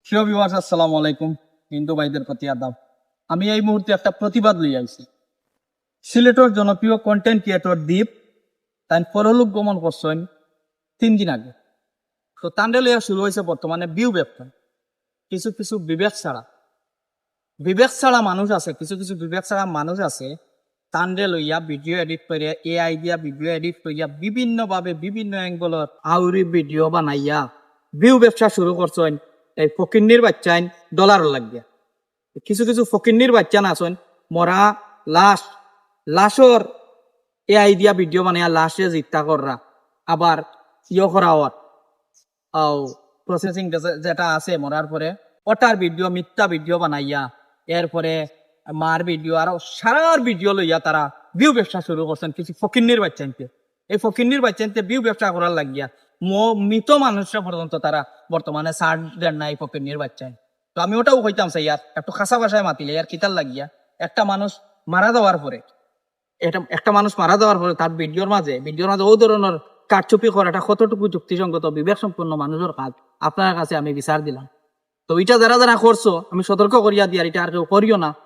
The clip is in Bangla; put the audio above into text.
প্রিয় ভিউয়ার্স, আসসালামু আলাইকুম। হিন্দু ভাইদের প্রতি আদাব। আমি এই মুহূর্তে একটা প্রতিবাদ লই আইছি। সিলেটের জনপ্রিয় কন্টেন্ট ক্রিয়েটর দীপ তাই পরলোক গমন করছেন 3 দিন আগে। তো তান্ডে লইয়া শুরু হয়েছে বর্তমানে ভিউ ব্যবসা। কিছু কিছু বিবেক ছাড়া মানুষ আছে, কিছু কিছু বিবেক ছাড়া মানুষ আছে তান্ডে লইয়া ভিডিও এডিট করে, এআই দিয়া ভিডিও এডিট করিয়া বিভিন্নভাবে বিভিন্ন অ্যাঙ্গলত আউরি ভিডিও বানাইয়া ভিউ ব্যবসা শুরু করছেন। এই ফকিন্নির বাচ্চাইন ডলার লাগিয়া কিছু কিছু ফকিন্নির বাচ্চা না আছেন মরা লাশর এআই দিয়া ভিডিও বানাইয়া লাশে জিত্তা কররা, আবার করা হওয়ার প্রসেসিং যেটা আছে মরার পরে ওটার ভিডিও মিথ্যা ভিডিও বানাইয়া এরপরে মার ভিডিও আর সারার ভিডিও লইয়া তারা ভিউ ব্যবসা শুরু করছেন কিছু ফকিন্নির বাচ্চাইনতে। এই ফকিন্নির বাচ্চাইনতে ভিউ ব্যবসা করার লাগিয়া মৃত মানুষরা পর্যন্ত তারা বর্তমানে সার দেন না এই ফকিন্নির বাচ্চাই। তো আমি ওটাও কইতাম চাই ইয়ার একটু খাসা ভাষায় মাতিলে ইয়ার কিতার লাগিয়া একটা মানুষ মারা যাওয়ার পরে তার ভিডিওর মাঝে ও ধরনের কারচুপি করাটা কতটুকু যুক্তিসঙ্গত বিবেক সম্পন্ন মানুষের কাজ আপনার কাছে আমি বিচার দিলাম। তো এটা যারা যারা করছো আমি সতর্ক করিয়া দিই, আর এটা আর কেউ করিও না।